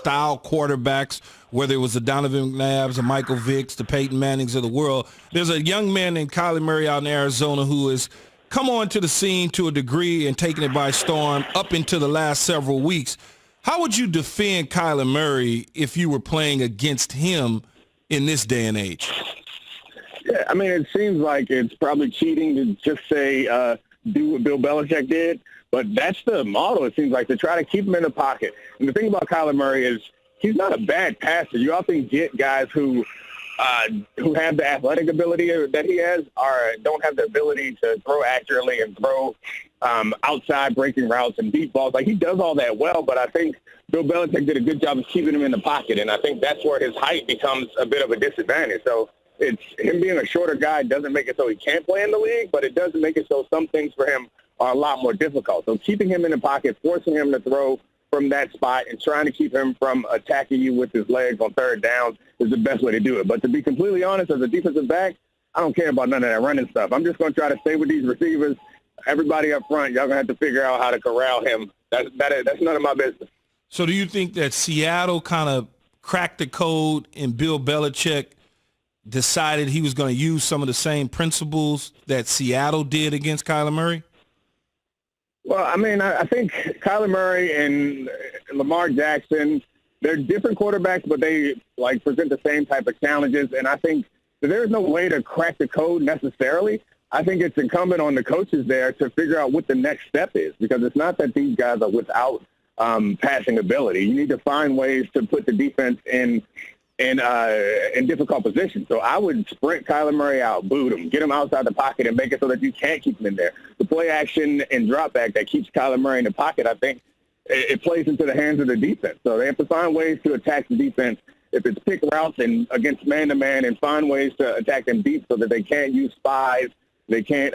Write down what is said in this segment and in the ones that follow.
style quarterbacks, whether it was the Donovan McNabbs, the Michael Vicks, the Peyton Mannings of the world. There's a young man named Kyler Murray out in Arizona who has come onto the scene to a degree and taken it by storm up into the last several weeks. How would you defend Kyler Murray if you were playing against him in this day and age? Yeah, I mean, it seems like it's probably cheating to just say do what Bill Belichick did, but that's the model, it seems like, to try to keep him in the pocket. And the thing about Kyler Murray is he's not a bad passer. You often get guys who have the athletic ability that he has or don't have the ability to throw accurately and throw outside breaking routes and deep balls. Like, he does all that well, but I think Bill Belichick did a good job of keeping him in the pocket, and I think that's where his height becomes a bit of a disadvantage. So it's him being a shorter guy doesn't make it so he can't play in the league, but it does make it so some things for him are a lot more difficult. So keeping him in the pocket, forcing him to throw from that spot and trying to keep him from attacking you with his legs on third down is the best way to do it. But to be completely honest, as a defensive back, I don't care about none of that running stuff. I'm just going to try to stay with these receivers. Everybody up front, y'all going to have to figure out how to corral him. That's none of my business. So do you think that Seattle kind of cracked the code and Bill Belichick decided he was going to use some of the same principles that Seattle did against Kyler Murray? Well, I mean, I think Kyler Murray and Lamar Jackson, they're different quarterbacks, but they, like, present the same type of challenges. And I think that there's no way to crack the code necessarily. I think it's incumbent on the coaches there to figure out what the next step is, because it's not that these guys are without passing ability. You need to find ways to put the defense in difficult positions. So I would sprint Kyler Murray out, boot him, get him outside the pocket, and make it so that you can't keep him in there. The play action and drop back that keeps Kyler Murray in the pocket, I think, it plays into the hands of the defense. So they have to find ways to attack the defense. If it's pick routes and against man-to-man, and find ways to attack them deep so that they can't use spies, they can't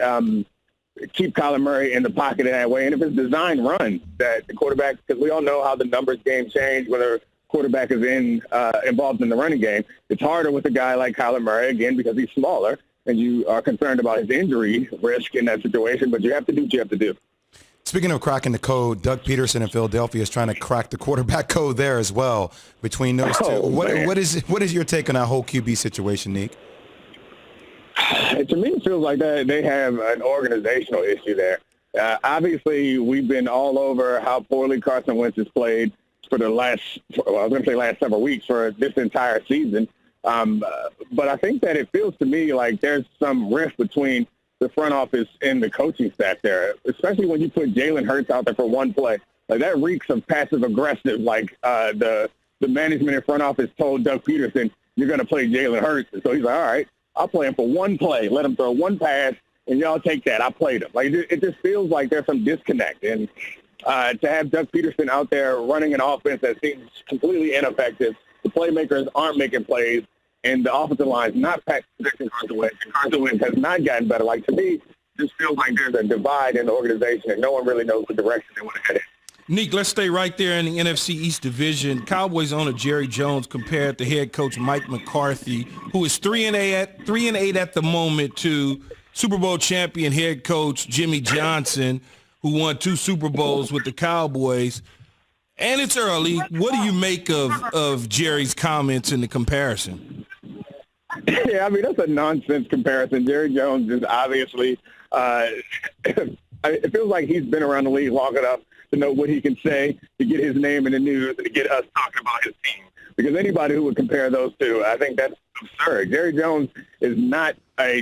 keep Kyler Murray in the pocket in that way. And if it's design runs that the quarterback, because we all know how the numbers game change, whether quarterback is involved in the running game, it's harder with a guy like Kyler Murray, again, because he's smaller, and you are concerned about his injury risk in that situation, but you have to do what you have to do. Speaking of cracking the code, Doug Peterson in Philadelphia is trying to crack the quarterback code there as well between those two. What is your take on that whole QB situation, Nick? To me, it feels like that they have an organizational issue there. Obviously, we've been all over how poorly Carson Wentz has played for the last several weeks, for this entire season. But I think that it feels to me like there's some rift between the front office and the coaching staff there, especially when you put Jalen Hurts out there for one play. Like, that reeks of passive-aggressive, like the management and front office told Doug Peterson, you're going to play Jalen Hurts. And so he's like, all right, I'll play him for one play, let him throw one pass, and y'all take that. I played him. Like, it just feels like there's some disconnect. And to have Doug Peterson out there running an offense that seems completely ineffective, the playmakers aren't making plays, and the offensive line is not protecting Carson Wentz, and Carson Wentz has not gotten better. Like, to me, it just feels like there's a divide in the organization, and no one really knows the direction they want to head in. Nick, let's stay right there in the NFC East Division. Cowboys owner Jerry Jones compared to head coach Mike McCarthy, who is 3-8 at the moment, to Super Bowl champion head coach Jimmy Johnson, who won 2 Super Bowls with the Cowboys. And it's early. What do you make of Jerry's comments in the comparison? Yeah, I mean, that's a nonsense comparison. Jerry Jones is obviously it feels like he's been around the league long enough to know what he can say to get his name in the news and to get us talking about his team. Because anybody who would compare those two, I think that's absurd. Jerry Jones is not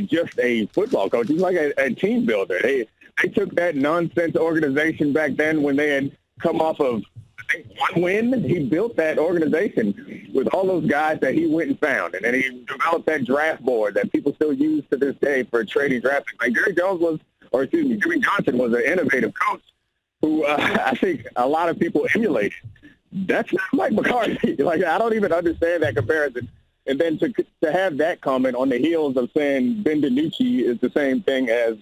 just a football coach. He's like a team builder. They took that nonsense organization back then when they had come off of, I think, one win. He built that organization with all those guys that he went and found. And then he developed that draft board that people still use to this day for trading draft picks. Like, Jimmy Johnson was an innovative coach who I think a lot of people emulated. That's not Mike McCarthy. Like, I don't even understand that comparison. And then to have that comment on the heels of saying Ben DiNucci is the same thing as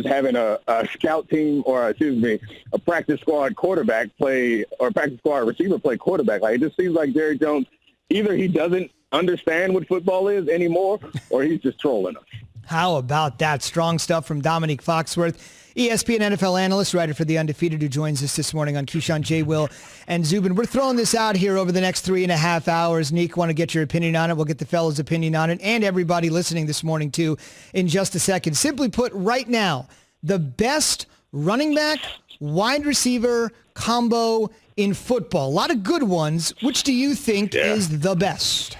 having a scout team or, a practice squad quarterback play, or a practice squad receiver play quarterback. Like, it just seems like Jerry Jones, either he doesn't understand what football is anymore, or he's just trolling us. How about that? Strong stuff from Dominique Foxworth, ESPN NFL analyst, writer for The Undefeated, who joins us this morning on Keyshawn, J. Will, and Zubin. We're throwing this out here over the next 3.5 hours. Nick, want to get your opinion on it. We'll get the fellas' opinion on it and everybody listening this morning, too, in just a second. Simply put, right now, the best running back, wide receiver combo in football. A lot of good ones. Which do you think is the best?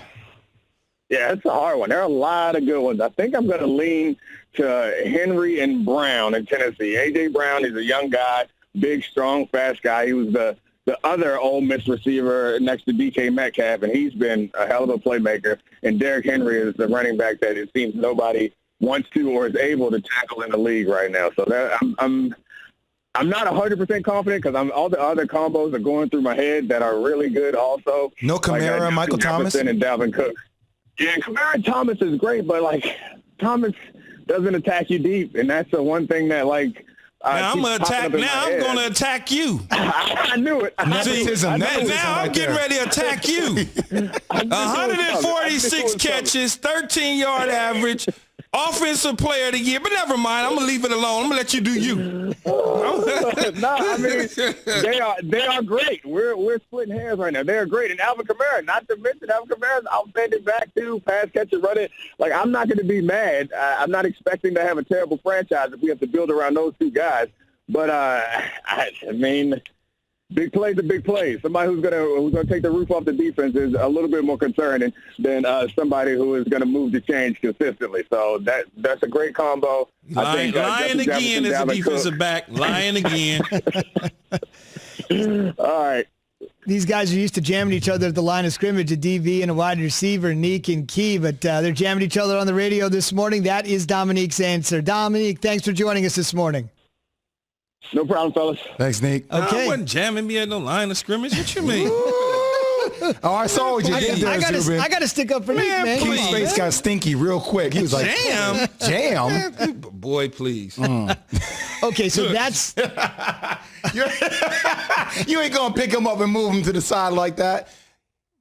Yeah, it's a hard one. There are a lot of good ones. I think I'm going to lean to Henry and Brown in Tennessee. A.J. Brown is a young guy, big, strong, fast guy. He was the other Ole Miss receiver next to DK Metcalf, and he's been a hell of a playmaker. And Derrick Henry is the running back that it seems nobody wants to or is able to tackle in the league right now. So that I'm not 100% confident because all the other combos are going through my head that are really good also. No Kamara, like, Michael Thomas? And Dalvin Cook. Yeah, Kamara Thomas is great, but, Thomas doesn't attack you deep, and that's the one thing that, now I'm going to attack you. I knew it. Nepotism. Now I'm getting ready to attack you. 146 catches, 13-yard average, offensive player of the year. But never mind. I'm going to leave it alone. I'm going to let you do you. No, I mean, they are great. We're splitting hairs right now. They are great. And Alvin Kamara, not to mention Alvin Kamara's outstanding back too, pass catcher, run it. I'm not going to be mad. I'm not expecting to have a terrible franchise if we have to build around those two guys. But I mean, big plays are big plays. Somebody who's gonna take the roof off the defense is a little bit more concerning than somebody who is gonna move the change consistently. So that's a great combo. Lying again as a defensive back. Lying again. All right. These guys are used to jamming each other at the line of scrimmage, a DB and a wide receiver, Neek and Key, but they're jamming each other on the radio this morning. That is Dominique's answer. Dominique, thanks for joining us this morning. No problem, fellas. Thanks, Nick. Okay. I wasn't jamming me at no line of scrimmage. What you mean? Oh, I saw what you did there, Zubin. I got to stick up for Nick, man. Key's face got stinky real quick. He was like, jam? Boy, please. Okay, so that's... You ain't going to pick him up and move him to the side like that.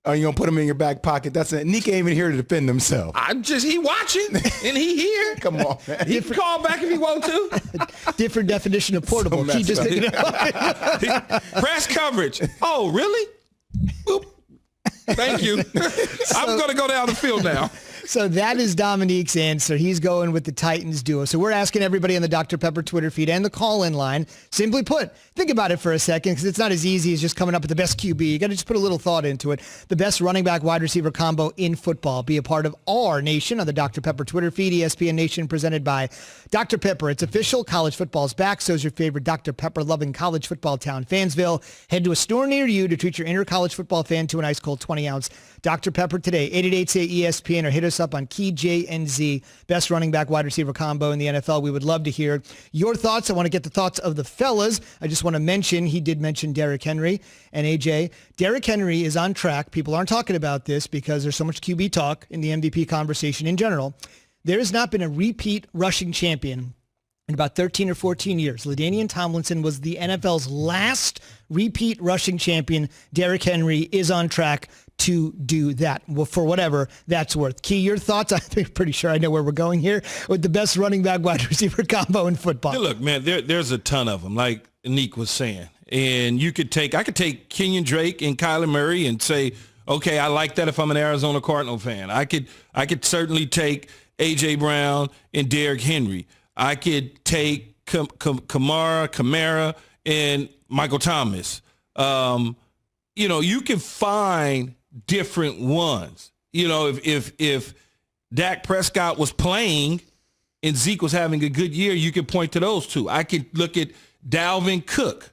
Or you going to put him in your back pocket. That's it. Nick ain't even here to defend himself. He watching, and he here. Come on, man. He can call back if he want to. Different definition of portable. So He just picked it up. Press coverage. Oh, really? Boop. Thank you. I'm going to go down the field now. So that is Dominique's answer. He's going with the Titans duo. So we're asking everybody on the Dr. Pepper Twitter feed and the call-in line, simply put, think about it for a second because it's not as easy as just coming up with the best QB. You got to just put a little thought into it. The best running back wide receiver combo in football. Be a part of our nation on the Dr. Pepper Twitter feed, ESPN Nation, presented by Dr. Pepper. It's official. College football's back. So is your favorite Dr. Pepper-loving college football town, Fansville. Head to a store near you to treat your inner college football fan to an ice-cold 20-ounce Dr. Pepper today. 888-SAY-ESPN or hit us up on Key JNZ, best running back wide receiver combo in the NFL. We would love to hear your thoughts. I want to get the thoughts of the fellas. I just want to mention, he did mention Derrick Henry and AJ. Derrick Henry is on track. People aren't talking about this because there's so much QB talk in the MVP conversation in general. There has not been a repeat rushing champion in about 13 or 14 years. LaDainian Tomlinson was the NFL's last repeat rushing champion. Derrick Henry is on track to do that for whatever that's worth. Key, your thoughts? I'm pretty sure I know where we're going here with the best running back wide receiver combo in football. Hey, look, man, there's a ton of them, like Nick was saying. And I could take Kenyon Drake and Kyler Murray and say, okay, I like that if I'm an Arizona Cardinal fan. I could certainly take A.J. Brown and Derrick Henry. I could take Kamara and Michael Thomas. You can find different ones. If Dak Prescott was playing and Zeke was having a good year, you could point to those two. I could look at Dalvin Cook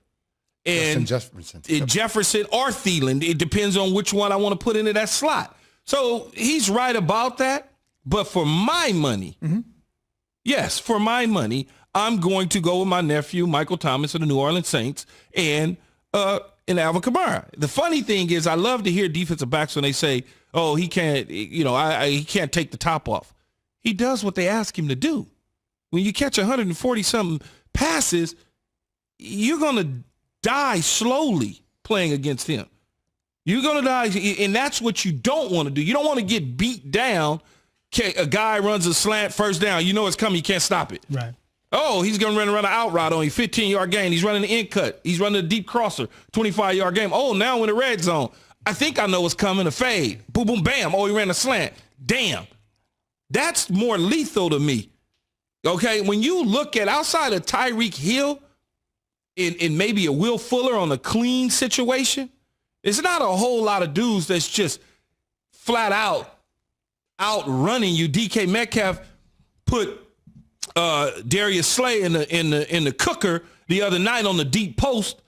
and Jefferson or Thielen. It depends on which one I want to put into that slot. So he's right about that. But for my money, yes, for my money, I'm going to go with my nephew, Michael Thomas of the New Orleans Saints, and Alvin Kamara. The funny thing is I love to hear defensive backs when they say, oh, he can't, he can't take the top off. He does what they ask him to do. When you catch 140-something passes, you're going to die slowly playing against him. You're going to die, and that's what you don't want to do. You don't want to get beat down a guy runs a slant, first down. You know it's coming. You can't stop it. Right. Oh, he's going to run an out route on you, 15-yard gain. He's running the in cut. He's running a deep crosser, 25-yard game. Oh, now in the red zone. I think I know what's coming, a fade. Boom, boom, bam. Oh, he ran a slant. Damn. That's more lethal to me. Okay, when you look at outside of Tyreek Hill in maybe a Will Fuller on a clean situation, it's not a whole lot of dudes that's just flat out outrunning you. DK Metcalf put Darius Slay in the cooker the other night on the deep post.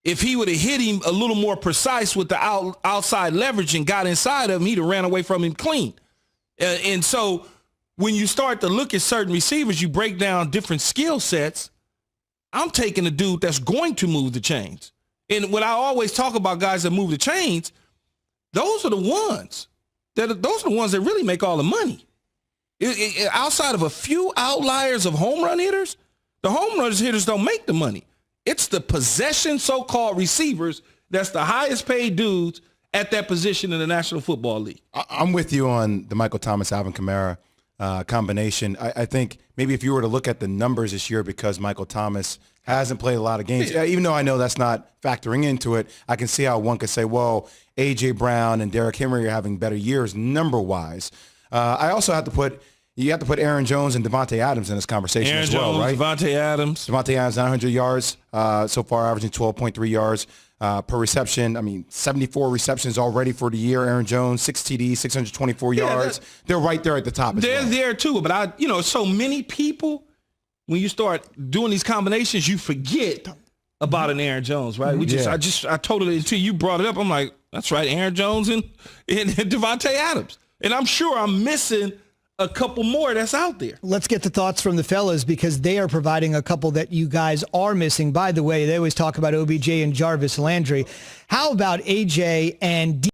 If he would have hit him a little more precise with the outside leverage and got inside of him, he'd have ran away from him clean. And so when you start to look at certain receivers, you break down different skill sets. I'm taking a dude that's going to move the chains. And when I always talk about guys that move the chains, those are the ones that really make all the money. Outside of a few outliers of home run hitters, the home run hitters don't make the money. It's the possession so-called receivers that's the highest paid dudes at that position in the National Football League. I'm with you on the Michael Thomas, Alvin Kamara combination. I think maybe if you were to look at the numbers this year, because Michael Thomas hasn't played a lot of games, even though I know that's not factoring into it, I can see how one could say, well, A.J. Brown and Derrick Henry are having better years number-wise. I also have to put Aaron Jones and Devontae Adams in this conversation as well, right? Devontae Adams, 900 yards so far, averaging 12.3 yards per reception. I mean, 74 receptions already for the year. Aaron Jones, 6 TDs, 624 yards. They're right there at the top. They're there too, but so many people, when you start doing these combinations, you forget about an Aaron Jones, right? I totally, until you brought it up, I'm like, that's right, Aaron Jones and Devontae Adams. And I'm sure I'm missing a couple more that's out there. Let's get the thoughts from the fellas, because they are providing a couple that you guys are missing. By the way, they always talk about OBJ and Jarvis Landry. How about AJ and D?